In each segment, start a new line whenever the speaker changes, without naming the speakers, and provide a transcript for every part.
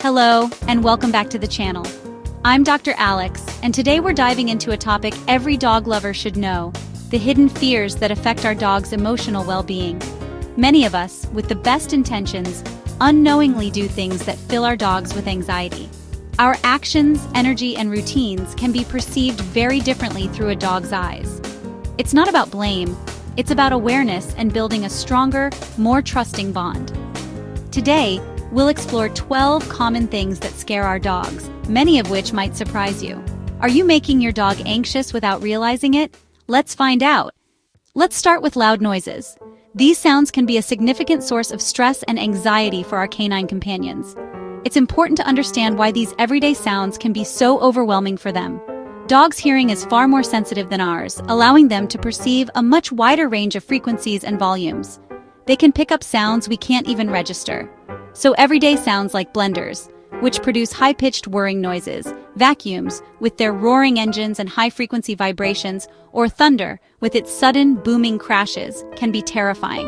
Hello, and welcome back to the channel. I'm Dr. Alex, and today we're diving into a topic every dog lover should know: the hidden fears that affect our dog's emotional well-being. Many of us, with the best intentions, unknowingly do things that fill our dogs with anxiety. Our actions, energy, and routines can be perceived very differently through a dog's eyes. It's not about blame, it's about awareness and building a stronger, more trusting bond. Today, we'll explore 12 common things that scare our dogs, many of which might surprise you. Are you making your dog anxious without realizing it? Let's find out. Let's start with loud noises. These sounds can be a significant source of stress and anxiety for our canine companions. It's important to understand why these everyday sounds can be so overwhelming for them. Dogs' hearing is far more sensitive than ours, allowing them to perceive a much wider range of frequencies and volumes. They can pick up sounds we can't even register. So everyday sounds like blenders, which produce high-pitched whirring noises, vacuums, with their roaring engines and high-frequency vibrations, or thunder, with its sudden, booming crashes, can be terrifying.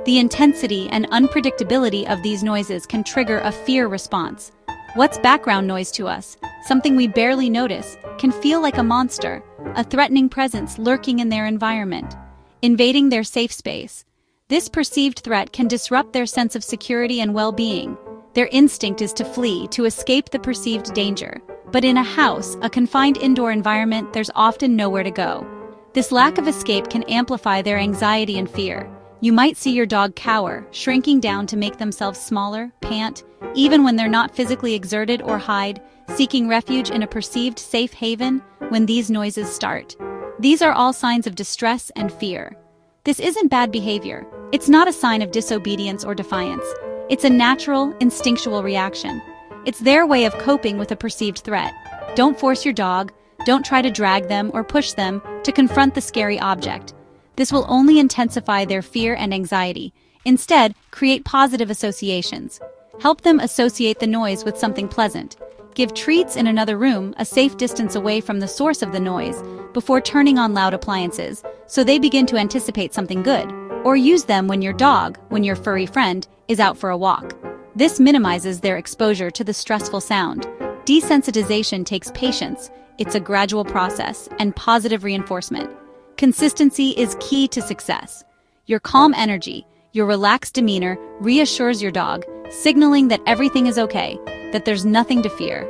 The intensity and unpredictability of these noises can trigger a fear response. What's background noise to us? Something we barely notice, can feel like a monster, a threatening presence lurking in their environment, invading their safe space. This perceived threat can disrupt their sense of security and well-being. Their instinct is to flee, to escape the perceived danger. But in a house, a confined indoor environment, there's often nowhere to go. This lack of escape can amplify their anxiety and fear. You might see your dog cower, shrinking down to make themselves smaller, pant, even when they're not physically exerted, or hide, seeking refuge in a perceived safe haven when these noises start. These are all signs of distress and fear. This isn't bad behavior. It's not a sign of disobedience or defiance. It's a natural, instinctual reaction. It's their way of coping with a perceived threat. Don't force your dog, don't try to drag them or push them to confront the scary object. This will only intensify their fear and anxiety. Instead, create positive associations. Help them associate the noise with something pleasant. Give treats in another room, a safe distance away from the source of the noise, before turning on loud appliances, so they begin to anticipate something good. Or use them when your furry friend, is out for a walk. This minimizes their exposure to the stressful sound. Desensitization takes patience, it's a gradual process, and positive reinforcement. Consistency is key to success. Your calm energy, your relaxed demeanor reassures your dog, signaling that everything is okay, that there's nothing to fear.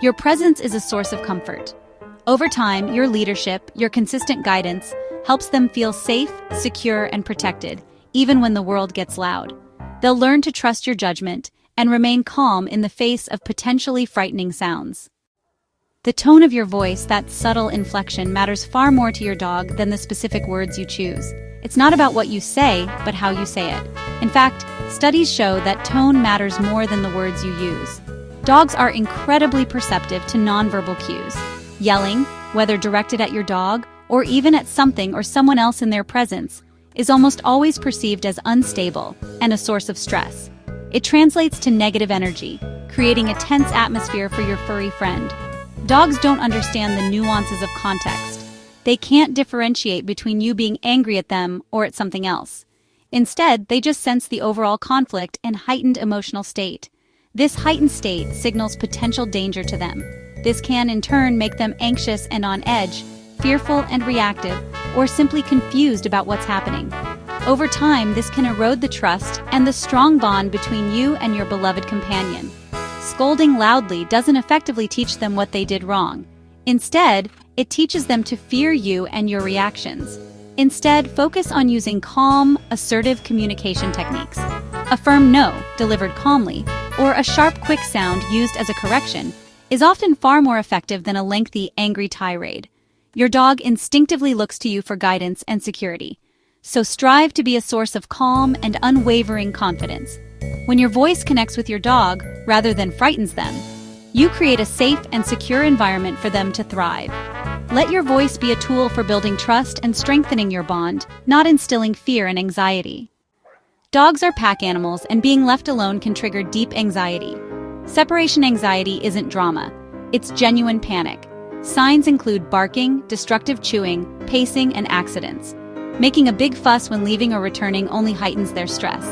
Your presence is a source of comfort. Over time, your leadership, your consistent guidance, helps them feel safe, secure, and protected, even when the world gets loud. They'll learn to trust your judgment and remain calm in the face of potentially frightening sounds. The tone of your voice, that subtle inflection, matters far more to your dog than the specific words you choose. It's not about what you say, but how you say it. In fact, studies show that tone matters more than the words you use. Dogs are incredibly perceptive to nonverbal cues. Yelling, whether directed at your dog or even at something or someone else in their presence, is almost always perceived as unstable and a source of stress. It translates to negative energy, creating a tense atmosphere for your furry friend. Dogs don't understand the nuances of context. They can't differentiate between you being angry at them or at something else. Instead, they just sense the overall conflict and heightened emotional state. This heightened state signals potential danger to them. This can, in turn, make them anxious and on edge, fearful and reactive, or simply confused about what's happening. Over time, this can erode the trust and the strong bond between you and your beloved companion. Scolding loudly doesn't effectively teach them what they did wrong. Instead, it teaches them to fear you and your reactions. Instead, focus on using calm, assertive communication techniques. A firm no, delivered calmly, or a sharp, quick sound used as a correction, is often far more effective than a lengthy, angry tirade. Your dog instinctively looks to you for guidance and security. So strive to be a source of calm and unwavering confidence. When your voice connects with your dog, rather than frightens them, you create a safe and secure environment for them to thrive. Let your voice be a tool for building trust and strengthening your bond, not instilling fear and anxiety. Dogs are pack animals, and being left alone can trigger deep anxiety. Separation anxiety isn't drama. It's genuine panic. Signs include barking, destructive chewing, pacing, and accidents. Making a big fuss when leaving or returning only heightens their stress.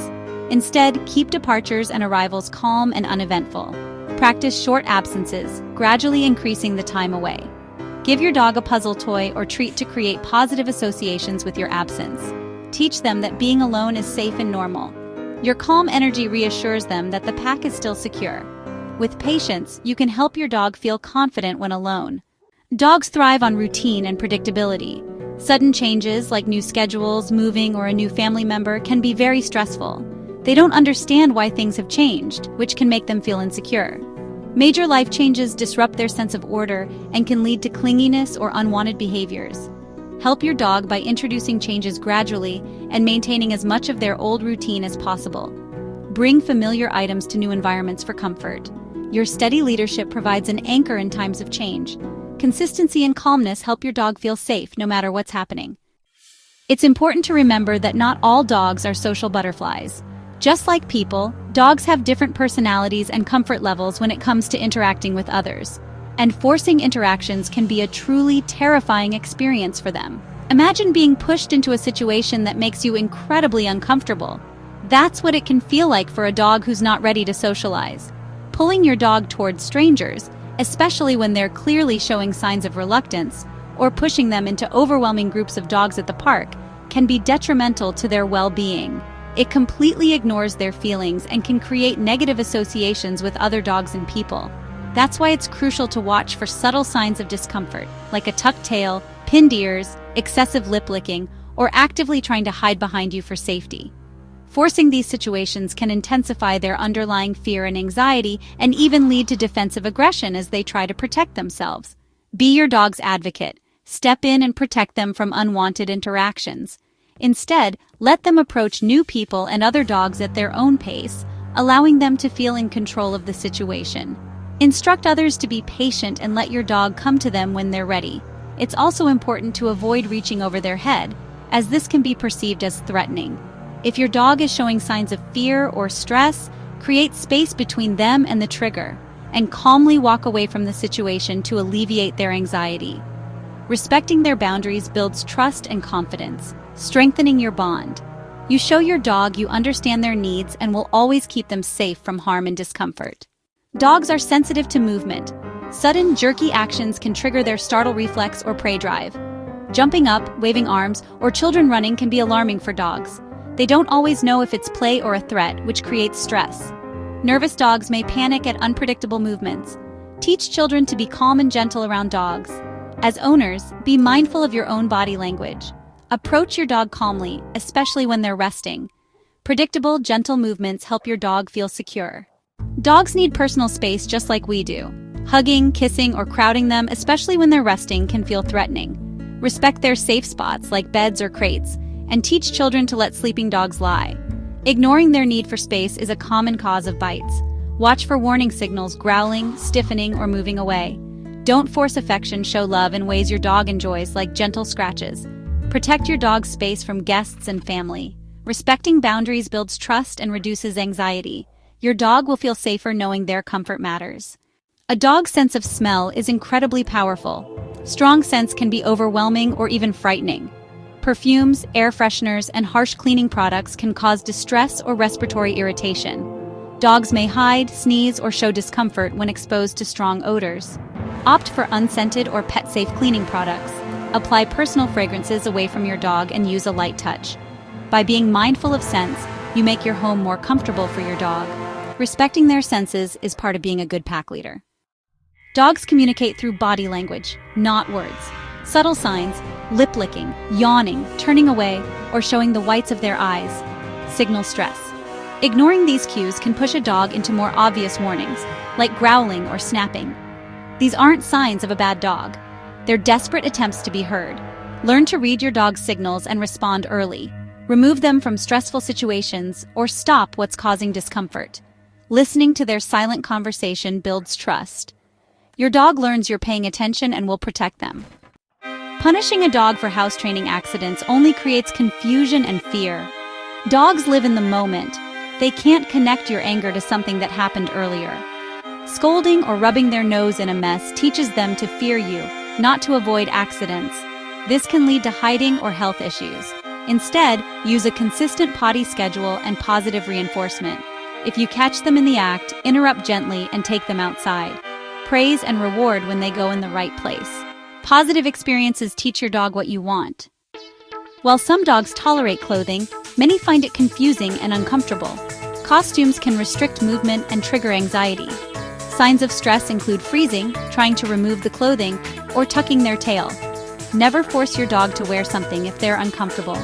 Instead, keep departures and arrivals calm and uneventful. Practice short absences, gradually increasing the time away. Give your dog a puzzle toy or treat to create positive associations with your absence. Teach them that being alone is safe and normal. Your calm energy reassures them that the pack is still secure. With patience, you can help your dog feel confident when alone. Dogs thrive on routine and predictability. Sudden changes, like new schedules, moving, or a new family member, can be very stressful. They don't understand why things have changed, which can make them feel insecure. Major life changes disrupt their sense of order and can lead to clinginess or unwanted behaviors. Help your dog by introducing changes gradually and maintaining as much of their old routine as possible. Bring familiar items to new environments for comfort. Your steady leadership provides an anchor in times of change. Consistency and calmness help your dog feel safe no matter what's happening. It's important to remember that not all dogs are social butterflies. Just like people, dogs have different personalities and comfort levels when it comes to interacting with others. And forcing interactions can be a truly terrifying experience for them. Imagine being pushed into a situation that makes you incredibly uncomfortable. That's what it can feel like for a dog who's not ready to socialize. Pulling your dog towards strangers, especially when they're clearly showing signs of reluctance, or pushing them into overwhelming groups of dogs at the park, can be detrimental to their well-being. It completely ignores their feelings and can create negative associations with other dogs and people. That's why it's crucial to watch for subtle signs of discomfort, like a tucked tail, pinned ears, excessive lip licking, or actively trying to hide behind you for safety. Forcing these situations can intensify their underlying fear and anxiety and even lead to defensive aggression as they try to protect themselves. Be your dog's advocate. Step in and protect them from unwanted interactions. Instead, let them approach new people and other dogs at their own pace, allowing them to feel in control of the situation. Instruct others to be patient and let your dog come to them when they're ready. It's also important to avoid reaching over their head, as this can be perceived as threatening. If your dog is showing signs of fear or stress, create space between them and the trigger, and calmly walk away from the situation to alleviate their anxiety. Respecting their boundaries builds trust and confidence, strengthening your bond. You show your dog you understand their needs and will always keep them safe from harm and discomfort. Dogs are sensitive to movement. Sudden, jerky actions can trigger their startle reflex or prey drive. Jumping up, waving arms, or children running can be alarming for dogs. They don't always know if it's play or a threat, which creates stress. Nervous dogs may panic at unpredictable movements. Teach children to be calm and gentle around dogs. As owners, be mindful of your own body language. Approach your dog calmly, especially when they're resting. Predictable, gentle movements help your dog feel secure. Dogs need personal space just like we do. Hugging, kissing, or crowding them, especially when they're resting, can feel threatening. Respect their safe spots, like beds or crates, and teach children to let sleeping dogs lie. Ignoring their need for space is a common cause of bites. Watch for warning signals: growling, stiffening, or moving away. Don't force affection, show love in ways your dog enjoys, like gentle scratches. Protect your dog's space from guests and family. Respecting boundaries builds trust and reduces anxiety. Your dog will feel safer knowing their comfort matters. A dog's sense of smell is incredibly powerful. Strong scents can be overwhelming or even frightening. Perfumes, air fresheners, and harsh cleaning products can cause distress or respiratory irritation. Dogs may hide, sneeze, or show discomfort when exposed to strong odors. Opt for unscented or pet-safe cleaning products. Apply personal fragrances away from your dog and use a light touch. By being mindful of scents, you make your home more comfortable for your dog. Respecting their senses is part of being a good pack leader. Dogs communicate through body language, not words. Subtle signs, lip licking, yawning, turning away, or showing the whites of their eyes, signal stress. Ignoring these cues can push a dog into more obvious warnings, like growling or snapping. These aren't signs of a bad dog. They're desperate attempts to be heard. Learn to read your dog's signals and respond early. Remove them from stressful situations or stop what's causing discomfort. Listening to their silent conversation builds trust. Your dog learns you're paying attention and will protect them. Punishing a dog for house training accidents only creates confusion and fear. Dogs live in the moment. They can't connect your anger to something that happened earlier. Scolding or rubbing their nose in a mess teaches them to fear you, not to avoid accidents. This can lead to hiding or health issues. Instead, use a consistent potty schedule and positive reinforcement. If you catch them in the act, interrupt gently and take them outside. Praise and reward when they go in the right place. Positive experiences teach your dog what you want. While some dogs tolerate clothing, many find it confusing and uncomfortable. Costumes can restrict movement and trigger anxiety. Signs of stress include freezing, trying to remove the clothing, or tucking their tail. Never force your dog to wear something if they're uncomfortable.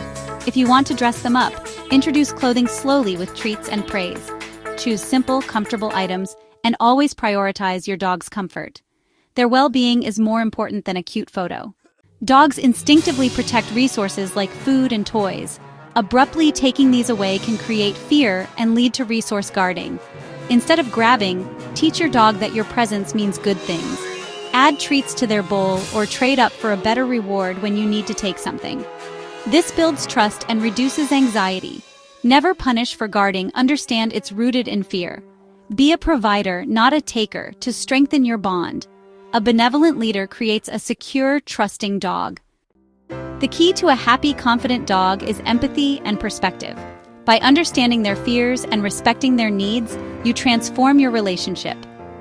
If you want to dress them up, introduce clothing slowly with treats and praise. Choose simple, comfortable items and always prioritize your dog's comfort. Their well-being is more important than a cute photo. Dogs instinctively protect resources like food and toys. Abruptly taking these away can create fear and lead to resource guarding. Instead of grabbing, teach your dog that your presence means good things. Add treats to their bowl or trade up for a better reward when you need to take something. This builds trust and reduces anxiety. Never punish for guarding, understand it's rooted in fear. Be a provider, not a taker, to strengthen your bond. A benevolent leader creates a secure, trusting dog. The key to a happy, confident dog is empathy and perspective. By understanding their fears and respecting their needs, you transform your relationship.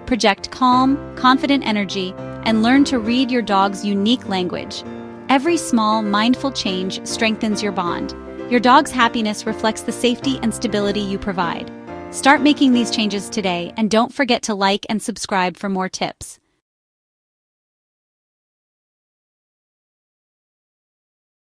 Project calm, confident energy, and learn to read your dog's unique language. Every small, mindful change strengthens your bond. Your dog's happiness reflects the safety and stability you provide. Start making these changes today, and don't forget to like and subscribe for more tips.